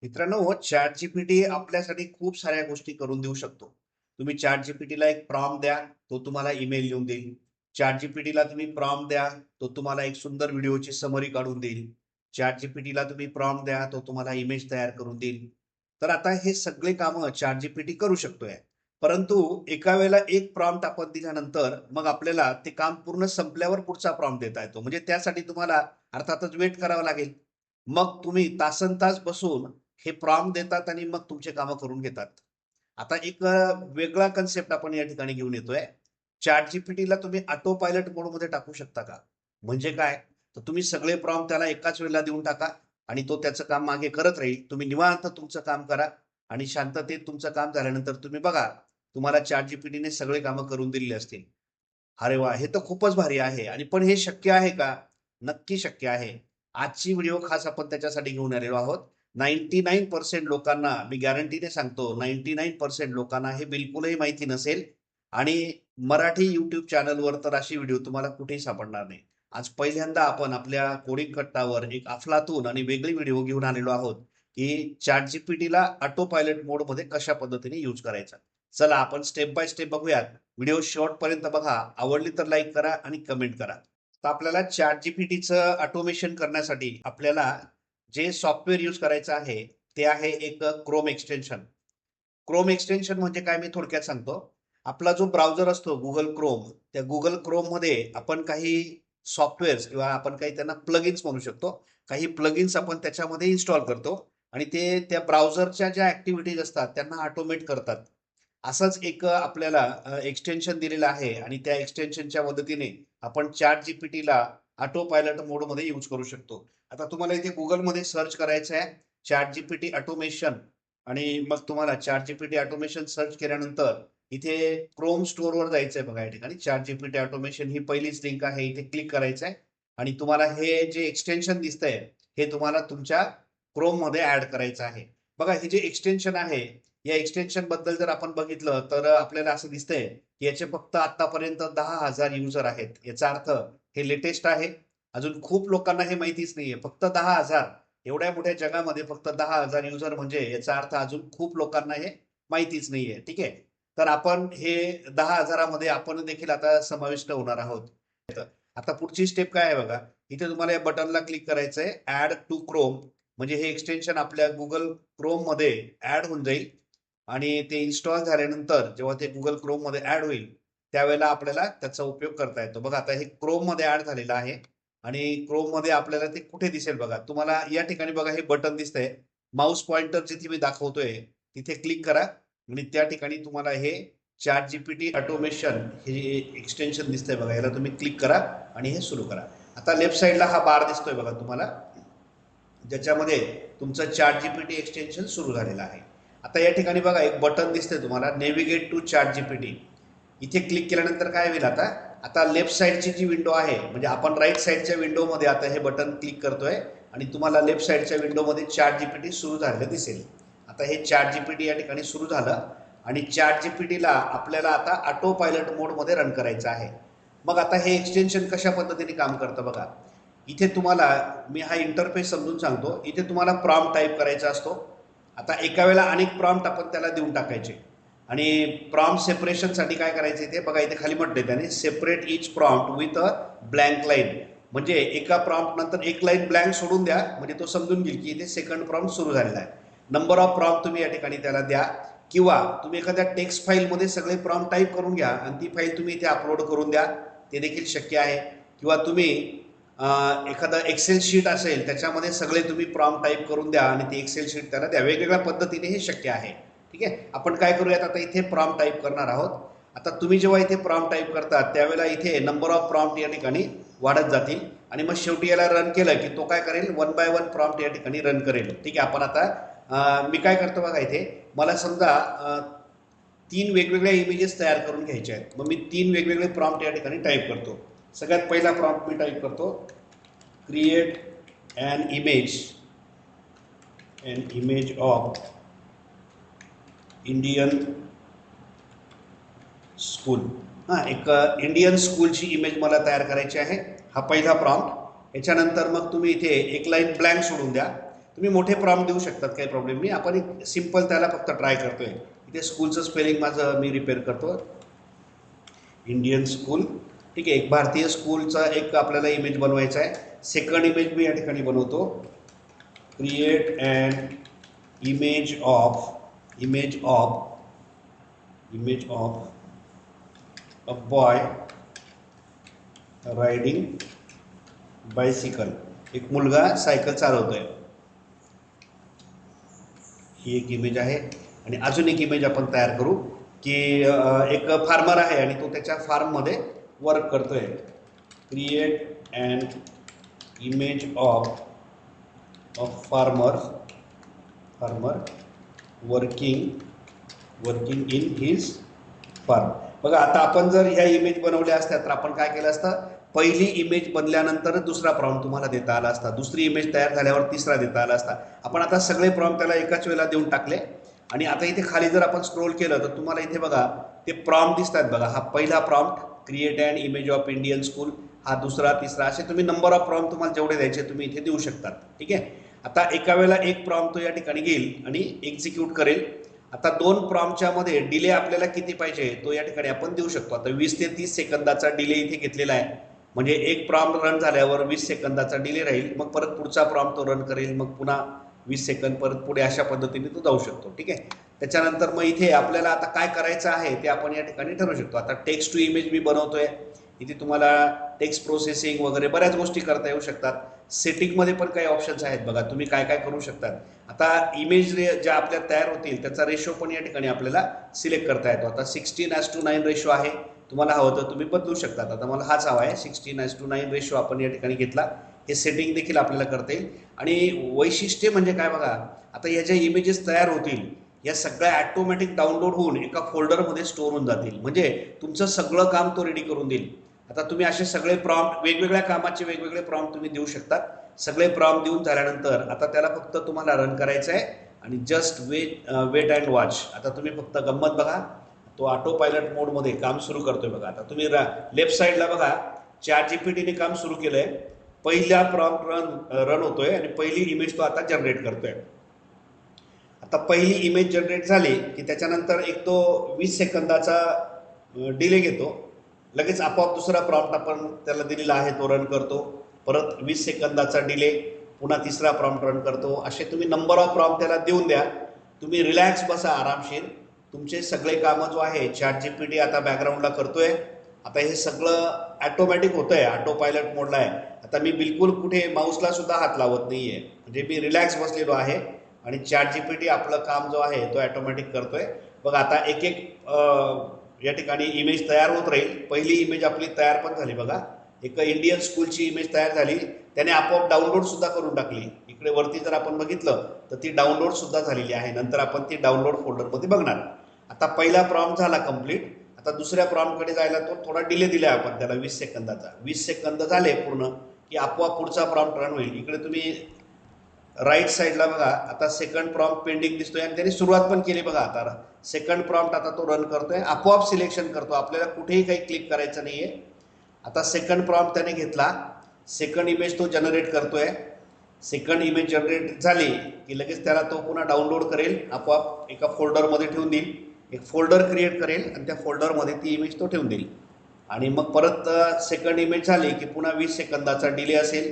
मित्रांनो, chat GPT आपल्यासाठी खूप साऱ्या गोष्टी करून देऊ शकतो. तुम्ही चॅट जीपीटीला एक प्रॉम्प्ट द्या, तो तुम्हाला ईमेल लिहून देईल. चॅट जीपीटीला तुम्ही प्रॉम्प्ट द्या, तो तुम्हाला एक सुंदर व्हिडिओची समरी काढून देईल. चॅट जीपीटीला तुम्ही प्रॉम्प्ट द्या, तो तुम्हाला इमेज तयार करून देईल. तर आता हे सगळे कामं चॅट जीपीटी करू शकतोय. परंतु एका वेळेला एक प्रॉम्प्ट आपण दिल्यानंतर मग आपल्याला ते काम पूर्ण संपल्यावर पुढचा प्रॉम्प्ट देता येतो. म्हणजे त्यासाठी तुम्हाला अर्थातच वेट करावं लागेल. मग तुम्ही तासनतास बसून हे प्रॉम्प्ट देतात आणि मग तुमचे कामं करून घेतात. आता एक वेगळा कन्सेप्ट आपण या ठिकाणी घेऊन येतोय. चॅट जीपीटीला तुम्ही ऑटो पायलट मोडमध्ये टाकू शकता का? म्हणजे काय? तर तुम्ही सगळे प्रॉम्प्ट त्याला एकाच वेळेला देऊन टाका आणि तो त्याचं काम मागे करत राहील. तुम्ही निवांत तुमचं काम करा आणि शांततेत तुमचं काम झाल्यानंतर तुम्ही बघा, तुम्हाला चॅट जीपीटीने सगळे कामं करून दिलेली असतील. अरे वाह! हे तर खूपच भारी आहे आणि पण हे शक्य आहे का? नक्की शक्य आहे. आजची व्हिडिओ खास आपण त्याच्यासाठी घेऊन आलेलो आहोत. 99% लोकांना मी गॅरंटीने सांगतो 99% लोकांना हे बिलकुलही माहिती नसेल आणि मराठी YouTube चॅनलवर तर अशी व्हिडिओ तुम्हाला कुठेही सापडणार नाही. आज पहिल्यांदा आपण आपल्या कोडिंग कट्टावर एक अफलातून आणि वेगळी व्हिडिओ घेऊन आलेलो आहोत, की चॅट जीपीटीला ऑटो पायलट मोडमध्ये कशा पद्धतीने यूज करायचा. चला आपण स्टेप बाय स्टेप बघूयात. व्हिडिओ शेवटपर्यंत बघा. आवडली तर लाईक करा आणि कमेंट करा. तर आपल्याला चॅट जीपीटीचं ऑटोमेशन करण्यासाठी आपल्याला जे सॉफ्टवेअर यूज करायचं आहे ते आहे एक क्रोम एक्सटेन्शन. क्रोम एक्सटेन्शन म्हणजे काय मी थोडक्यात सांगतो. आपला जो ब्राउझर असतो गुगल क्रोम, त्या गुगल क्रोम मध्ये आपण काही सॉफ्टवेअर्स किंवा आपण काही त्यांना प्लगइन्स म्हणू शकतो. काही प्लगइन्स आपण त्याच्यामध्ये इन्स्टॉल करतो आणि ते त्या ब्राउझरच्या ज्या ऍक्टिव्हिटीज असतात त्यांना ऑटोमेट करतात. असंच एक आपल्याला एक्सटेन्शन दिलेलं आहे आणि त्या एक्सटेन्शनच्या मदतीने आपण चॅट जीपीटीला ऑटो पायलट मोडमध्ये यूज करू शकतो. आता तुम्हाला इथे गुगलमध्ये सर्च करायचं आहे चॅट जीपीटी ऑटोमेशन आणि मग तुम्हाला चॅट जीपीटी ऑटोमेशन सर्च केल्यानंतर इथे क्रोम स्टोअरवर जायचं आहे. बघा या ठिकाणी चॅट जीपीटी ऑटोमेशन ही पहिलीच लिंक आहे. इथे क्लिक करायचं आहे आणि तुम्हाला हे जे एक्सटेन्शन दिसतंय हे तुम्हाला तुमच्या क्रोम मध्ये ऍड करायचं आहे. बघा हे जे एक्सटेन्शन आहे या एक्सटेन्शन बद्दल जर आपण बघितलं तर आपल्याला असं दिसतंय की याचे फक्त आतापर्यंत 10,000 युजर आहेत. याचा अर्थ हे लेटेस्ट आहे. अजून खूप लोकांना हे माहितीच नाहीये. फक्त 10,000 एवढ्या मोठ्या जगामध्ये फक्त 10,000 युजर म्हणजे याचा अर्थ अजून खूप लोकांना हे माहितीच नाहीये. ठीक आहे. तर आपण हे 10,000मध्ये आपण देखील आता समाविष्ट होणार आहोत. आता पुढची स्टेप काय आहे बघा. इथे तुम्हाला या बटनला क्लिक करायचंय ऍड टू क्रोम. म्हणजे हे एक्सटेन्शन आपल्या गुगल क्रोम मध्ये ऍड होऊन जाईल आणि ते इन्स्टॉल झाल्यानंतर जेव्हा ते गुगल क्रोम मध्ये ऍड होईल त्यावेळेला आपल्याला त्याचा उपयोग करता येतो. बघा आता हे क्रोम मध्ये ऍड झालेलं आहे आणि क्रोम मध्ये आपल्याला ते कुठे दिसेल बघा. तुम्हाला या ठिकाणी बघा हे बटन दिसतंय. माऊस पॉइंटर जिथे मी दाखवतोय तिथे क्लिक करा आणि त्या ठिकाणी तुम्हाला हे चॅट जीपीटी ऑटोमेशन हे एक्सटेन्शन दिसतंय बघा. याला तुम्ही क्लिक करा आणि हे सुरू करा. आता लेफ्ट साईडला हा बार दिसतोय बघा तुम्हाला, ज्याच्यामध्ये तुमचं चॅट जीपीटी एक्सटेन्शन सुरू झालेलं आहे. आता या ठिकाणी बघा एक बटन दिसतंय तुम्हाला नेव्हिगेट टू चॅट जीपीटी. इथे क्लिक केल्यानंतर काय होईल आता आता लेफ्ट साईडची जी विंडो आहे म्हणजे आपण राईट साईडच्या विंडोमध्ये आता हे बटन क्लिक करतोय आणि तुम्हाला लेफ्ट साईडच्या विंडोमध्ये चॅट जीपीटी सुरू झालेलं दिसेल. आता हे चॅट जीपीटी या ठिकाणी सुरू झालं आणि चॅट जीपीटीला आपल्याला आता ऑटो पायलट मोडमध्ये रन करायचं आहे. मग आता हे एक्सटेन्शन कशा पद्धतीने काम करतं बघा. इथे तुम्हाला मी हा इंटरफेस समजून सांगतो. इथे तुम्हाला प्रॉम्प्ट टाईप करायचा असतो. आता एका वेळेला अनेक प्रॉम्प्ट आपण त्याला देऊन टाकायचे आणि प्रॉम्प्ट सेपरेशनसाठी काय करायचं ते बघा. इथे खाली म्हटले त्याने separate each prompt with a blank line. म्हणजे एका प्रॉम्प्ट नंतर एक लाईन ब्लँक सोडून द्या म्हणजे तो समजून घेईल की इथे सेकंड प्रॉम्प्ट सुरू झालेला आहे. नंबर ऑफ प्रॉम्प्ट तुम्ही या ठिकाणी त्याला द्या किंवा तुम्ही एखाद्या टेक्स्ट फाईलमध्ये सगळे प्रॉम्प्ट टाईप करून घ्या आणि ती फाईल तुम्ही इथे अपलोड करून द्या. ते देखील शक्य आहे. किंवा तुम्ही एखादा एक्सेल शीट असेल त्याच्यामध्ये सगळे तुम्ही प्रॉम्प्ट टाईप करून द्या आणि ती एक्सेल शीट त्याला द्या. वेगवेगळ्या पद्धतीने हे शक्य आहे. ठीक आहे. आपण काय करूयात आता इथे प्रॉम्प्ट टाईप करणार आहोत. आता तुम्ही जेव्हा इथे प्रॉम्प्ट टाईप करता त्यावेळेला इथे नंबर ऑफ प्रॉम्प्ट या ठिकाणी वाढत जातील आणि मग शेवटी याला रन केलं की तो काय करेल 1 बाय 1 प्रॉम्प्ट या ठिकाणी रन करेल. ठीक आहे. आपण आता मी काय करतो बघा. इथे मला समजा 3 वेगवेगळ्या इमेजेस तयार करून घ्यायच्या आहेत. मग मी 3 वेगवेगळे प्रॉम्प्ट या ठिकाणी टाईप करतो. सगळ्यात पहिला प्रॉम्प्ट मी टाईप करतो create an image of Indian school. हां एक इंडियन स्कूलची इमेज मला तयार करायची आहे. हा पहिला प्रॉम्प्ट. याच्यानंतर मग तुम्ही इथे एक लाईन ब्लँक सोडून द्या तुम्ही मोठे प्रॉम्प्ट देऊ शकतात, काही प्रॉब्लेम नाही. आपण एक सिम्पल त्याला फक्त ट्राय करतोय. इथे स्कूलचं स्पेलिंग माझं मी रिपेअर करतो, इंडियन स्कूल. ठीक आहे, एक भारतीय स्कूलचा एक आपल्याला इमेज बनवायचा आहे. सेकंड इमेज मी या ठिकाणी बनवतो, create and image of a boy riding bicycle. एक मुलगा सायकल चालवतोय, ही एक इमेज आहे. आणि अजून एक इमेज आपण तयार करू की एक फार्मर आहे आणि तो त्याच्या फार्ममध्ये वर्क करतोय. Create and image of a farmer working in his farm. बघा, आता आपण जर ह्या इमेज बनवल्या असत्या तर आपण काय केलं असतं, पहिली इमेज बनल्यानंतर दुसरा प्रॉम्प्ट तुम्हाला देता आला असता, दुसरी इमेज तयार झाल्यावर तिसरा देता आला असता. आपण आता सगळे प्रॉम्प्ट त्याला एकाच वेळेला देऊन टाकले. आणि आता इथे खाली जर आपण स्क्रोल केलं तर तुम्हाला इथे बघा ते प्रॉम्प्ट दिसतात. बघा, हा पहिला prompt create and image of Indian school, हा दुसरा, तिसरा, असे तुम्ही नंबर ऑफ प्रॉम्प्ट तुम्हाला जेवढे द्यायचे तुम्ही इथे देऊ शकतात. ठीक आहे, आता एका वेळेला एक प्रॉम्प्ट तो या ठिकाणी घेईल आणि एक्झिक्यूट करेल. आता दोन प्रॉम्प्टच्या मध्ये डिले आपल्याला किती पाहिजे तो या ठिकाणी आपण देऊ शकतो. आता 20 ते 30 सेकंदाचा डिले इथे घेतलेला आहे, म्हणजे एक प्रॉम्प्ट रन झाल्यावर 20 सेकंदाचा डिले राहील. मग परत पुढचा प्रॉम्प्ट तो रन करेल, मग पुन्हा 20 सेकंद परत पुढे, अशा पद्धतीने तो जाऊ शकतो. ठीक आहे, त्याच्यानंतर मग इथे आपल्याला आता काय करायचं आहे ते आपण या ठिकाणी ठरवू शकतो. आता टेक्स्ट टू इमेज मी बनवतोय, इथे तुम्हाला टेक्स्ट प्रोसेसिंग वगैरे बऱ्याच गोष्टी करता येऊ शकतात. सेटिंगमध्ये पण काही ऑप्शन्स आहेत, बघा तुम्ही काय काय करू शकतात. आता इमेज ज्या आपल्या तयार होतील त्याचा रेशो पण या ठिकाणी आपल्याला सिलेक्ट करता येतो. आता 16:9 रेशो आहे, तुम्हाला हवं तर तुम्ही बदलू शकतात. आता मला हाच हवा आहे, 16:9 रेशो आपण या ठिकाणी घेतला. हे सेटिंग देखील आपल्याला करता येईल. आणि वैशिष्ट्य म्हणजे काय बघा, आता या ज्या इमेजेस तयार होतील या सगळ्या ॲटोमॅटिक डाउनलोड होऊन एका फोल्डरमध्ये स्टोअर होऊन जातील, म्हणजे तुमचं सगळं काम तो रेडी करून देईल. आता तुम्ही असे सगळे प्रॉम्प्ट, वेगवेगळ्या कामाचे वेगवेगळे प्रॉम्प्ट तुम्ही देऊ शकतात. सगळे प्रॉम्प्ट देऊन झाल्यानंतर आता त्याला फक्त तुम्हाला रन करायचं आहे आणि जस्ट वेट अँड वॉच. आता तुम्ही फक्त गंमत बघा, तो ऑटो पायलट मोडमध्ये काम सुरू करतोय. बघा, आता तुम्ही लेफ्ट साईडला बघा, ChatGPT ने काम सुरू केलंय. पहिला प्रॉम्प्ट रन होतोय आणि पहिली इमेज तो आता जनरेट करतोय. आता पहिली इमेज जनरेट झाली की त्याच्यानंतर एक तो 20 सेकंदाचा डिले घेतो, लगेच आपोआप दुसरा प्रॉम्प्ट आपण त्याला दिलेला आहे तो रन करतो. परत 20 सेकंदाचा डिले, पुन्हा तिसरा प्रॉम्प्ट रन करतो. असे तुम्ही नंबर ऑफ प्रॉम्प्ट त्याला देऊन द्या. तुम्ही रिलॅक्स बसा, आरामशीर. तुमचे सगळे कामं जो आहे ChatGPT आता बॅकग्राऊंडला करतोय. आता हे सगळं ॲटोमॅटिक होतंय, ऑटो पायलट मोडला आहे. आता मी बिलकुल कुठे माऊसला सुद्धा हात लावत नाहीये, म्हणजे मी रिलॅक्स बसलेलो आहे आणि ChatGPT आपलं काम जो आहे तो ॲटोमॅटिक करतोय. बघा, आता एक एक या ठिकाणी इमेज तयार होत राहील. पहिली इमेज आपली तयार पण झाली. बघा, एक इंडियन स्कूलची इमेज तयार झाली, त्याने आपोआप डाउनलोड सुद्धा करून टाकली. इकडे वरती जर आपण बघितलं तर ती डाउनलोड सुद्धा झालेली आहे. नंतर आपण ती डाउनलोड फोल्डरमध्ये बघणार. आता पहिला प्रॉम्प्ट झाला कंप्लीट. आता दुसऱ्या प्रॉम्प्टकडे जायला तो थोडा डिले दिला आपण त्याला 20 सेकंदाचा. 20 सेकंद झाले पूर्ण की आपोआप पुढचा प्रॉम्प्ट रन होईल. इकडे तुम्ही राईट साईडला बघा, आता सेकंड प्रॉम्प्ट पेंडिंग दिसतोय आणि त्याने सुरुवात पण केली. बघा, आता सेकंड प्रॉम्प्ट आता तो रन करतोय, आपोआप सिलेक्शन करतो, आपल्याला कुठेही काही क्लिक करायचं नाहीये. आता सेकंड प्रॉम्प्ट त्याने घेतला, सेकंड इमेज तो जनरेट करतोय. सेकंड इमेज जनरेट झाली की लगेच त्याला तो पुन्हा डाउनलोड करेल, आपोआप एका फोल्डरमध्ये ठेवून देईल. एक फोल्डर क्रिएट करेल आणि त्या फोल्डरमध्ये ती इमेज तो ठेवून देईल. आणि मग परत सेकंड इमेज झाली की पुन्हा 20 सेकंदाचा डिले असेल.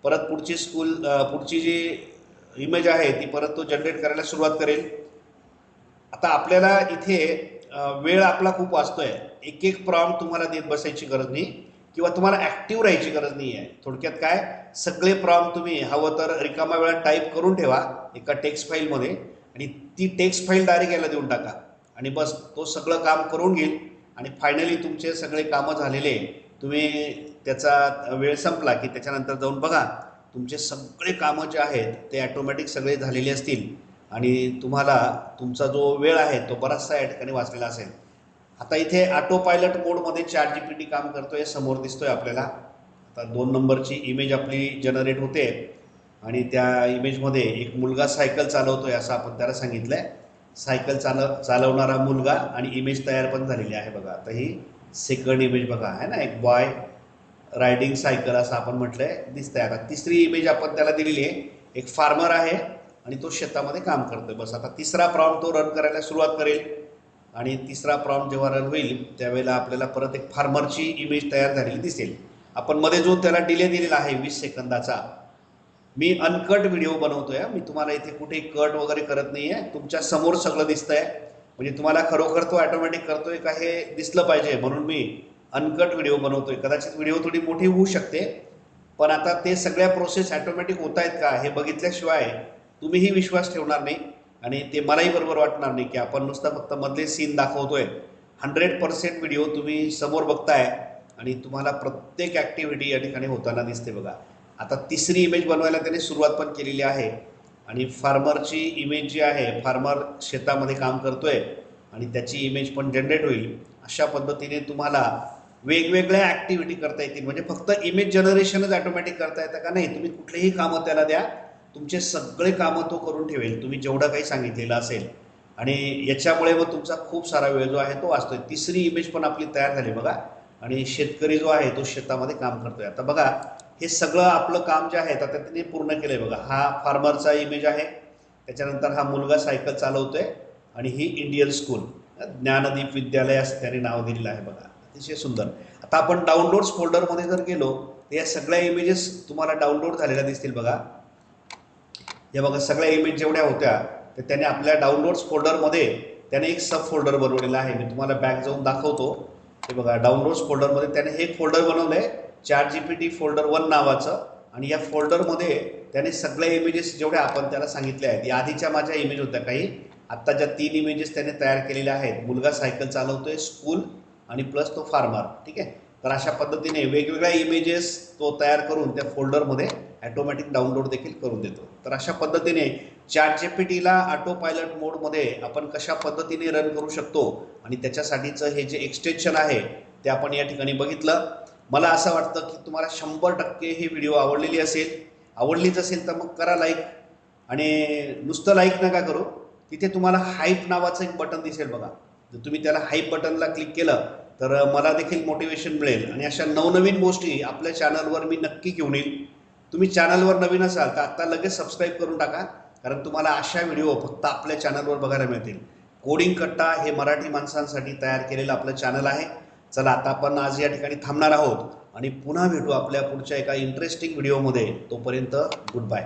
परत पुढची जी इमेज आहे ती परत तो जनरेट करायला सुरुवात करेल. आता आपल्याला इथे वेळ आपला खूप वाचतोय. एक एक प्रॉम्प्ट तुम्हाला देत बसायची गरज नाही किंवा तुम्हाला ॲक्टिव्ह राहायची गरज नाही आहे. थोडक्यात काय, सगळे प्रॉम्प्ट तुम्ही हवं तर रिकामा वेळात टाईप करून ठेवा एका टेक्स्ट फाईलमध्ये आणि ती टेक्स्ट फाईल डायरेक्ट याला देऊन टाका आणि बस तो सगळं काम करून घेईल. आणि फायनली तुमचे सगळे कामं झालेले, तुम्ही त्याचा वेळ संपला की त्याच्यानंतर जाऊन बघा, तुमचे सगळे कामं जे आहेत ते ॲटोमॅटिक सगळे झालेले असतील आणि तुम्हाला तुमचा जो वेळ आहे तो बराचसा या ठिकाणी वाचलेला असेल. आता इथे ऑटो पायलट मोडमध्ये ChatGPT काम करतोय, समोर दिसतोय आपल्याला. आता 2 नंबरची इमेज आपली जनरेट होते आणि त्या इमेजमध्ये एक मुलगा सायकल चालवतोय असं आपण त्याला सांगितलंय. सायकल चालवणारा मुलगा आणि इमेज तयार पण झालेली आहे. बघा, आता ही सेकंड इमेज बघा आहे ना, एक बॉय रायडिंग सायकल असं आपण म्हटलंय, दिसतंय. आता तिसरी इमेज आपण त्याला दिलेली आहे, एक फार्मर आहे आणि तो शेतामध्ये काम करतोय. बस आता तिसरा प्रॉम्प्ट तो रन करायला सुरुवात करेल आणि तिसरा प्रॉम्प्ट जेव्हा रन होईल त्यावेळेला आपल्याला परत एक फार्मरची इमेज तयार झालेली दिसेल. आपण मध्ये जो त्याला डिले दिलेला आहे 20 सेकंदाचा, मी अनकट व्हिडिओ बनवतोय. मी तुम्हाला इथे कुठेही कट वगैरे करत नाहीये. तुमच्या समोर सगळं दिसतंय, म्हणजे तुम्हाला खरोखर तो ऑटोमॅटिक करतोय का हे दिसलं पाहिजे म्हणून मी अनकट व्हिडिओ बनवतोय. कदाचित व्हिडिओ थोडी मोठी होऊ शकते, पण आता ते सगळ्या प्रोसेस ऑटोमॅटिक होत आहेत का हे बघितल्याशिवाय तुम्हीही विश्वास ठेवणार नाही आणि ते मलाही बरोबर वाटणार नाही की आपण नुसतं फक्त मधले सीन दाखवतोय. 100% व्हिडिओ तुम्ही समोर बघताय आणि तुम्हाला प्रत्येक ॲक्टिव्हिटी या ठिकाणी होताना दिसते. बघा आता तिसरी इमेज बनवायला त्याने सुरुवात पण केलेली आहे आणि फार्मरची इमेज जी आहे, फार्मर शेतामध्ये काम करतोय आणि त्याची इमेज पण जनरेट होईल. अशा पद्धतीने तुम्हाला वेगवेगळ्या ॲक्टिव्हिटी करता येतील. म्हणजे फक्त इमेज जनरेशनच ऑटोमॅटिक करता येतं का? नाही, तुम्ही कुठलेही कामं त्याला द्या, तुमचे सगळे कामं तो करून ठेवेल तुम्ही जेवढं काही सांगितलेलं असेल. आणि याच्यामुळे मग तुमचा खूप सारा वेळ जो आहे तो वाचतोय. तिसरी इमेज पण आपली तयार झाली बघा आणि शेतकरी जो आहे तो शेतामध्ये काम करतोय. आता बघा हे सगळं आपलं काम जे आहे आता त्याने पूर्ण केलंय. बघा हा फार्मरचा इमेज आहे, त्याच्यानंतर हा मुलगा सायकल चालवतोय आणि ही इंडियन स्कूल ज्ञानदीप विद्यालय असं त्याने नाव दिलेलं आहे. बघा अतिशय सुंदर. आता आपण डाउनलोड्स फोल्डरमध्ये जर गेलो तर या सगळ्या इमेजेस तुम्हाला डाउनलोड झालेल्या दिसतील. बघा हे बघा सगळ्या इमेज जेवढ्या होत्या तर त्याने आपल्या डाउनलोड्स फोल्डरमध्ये त्याने एक सब फोल्डर बनवलेला आहे. मी तुम्हाला बॅक जाऊन दाखवतो. हे बघा डाउनलोड्स फोल्डरमध्ये त्याने हे एक फोल्डर बनवलंय ChatGPT फोल्डर 1 नावाचं आणि या फोल्डरमध्ये त्याने सगळ्या इमेजेस जेवढ्या आपण त्याला सांगितल्या आहेत, या आधीच्या माझ्या इमेज होत्या काही, आत्ता ज्या 3 इमेजेस त्याने तयार केलेल्या आहेत, मुलगा सायकल चालवतोय, स्कूल आणि प्लस तो फार्मर. ठीक आहे, तर अशा पद्धतीने वेगवेगळ्या इमेजेस तो तयार करून त्या फोल्डरमध्ये ऑटोमॅटिक डाउनलोड देखील करून देतो. तर अशा पद्धतीने ChatGPTला ऑटो पायलट मोडमध्ये आपण कशा पद्धतीने रन करू शकतो आणि त्याच्यासाठीचं हे जे एक्सटेन्शन आहे ते आपण या ठिकाणी बघितलं. मला असं वाटतं की तुम्हाला 100% ही व्हिडिओ आवडलेली असेल. आवडलीच असेल तर मग करा लाईक, आणि नुसतं लाईक नका करू, तिथे तुम्हाला हाईप नावाचं एक बटन दिसेल बघा. जर तुम्ही त्याला हाईप बटनला क्लिक केलं तर मला देखील मोटिवेशन मिळेल आणि अशा नवनवीन गोष्टी आपल्या चॅनलवर मी नक्की घेऊन येईल. तुम्ही चॅनलवर नवीन असाल तर आत्ता लगेच सबस्क्राईब करून टाका, कारण तुम्हाला अशा व्हिडिओ फक्त आपल्या चॅनलवर बघायला मिळतील. कोडिंग कट्टा हे मराठी माणसांसाठी तयार केलेलं आपलं चॅनल आहे. चला आता आपण आज या ठिकाणी थांबणार आहोत आणि पुन्हा भेटू आपल्या पुढच्या एका इंटरेस्टिंग व्हिडिओमध्ये. तोपर्यंत गुड बाय.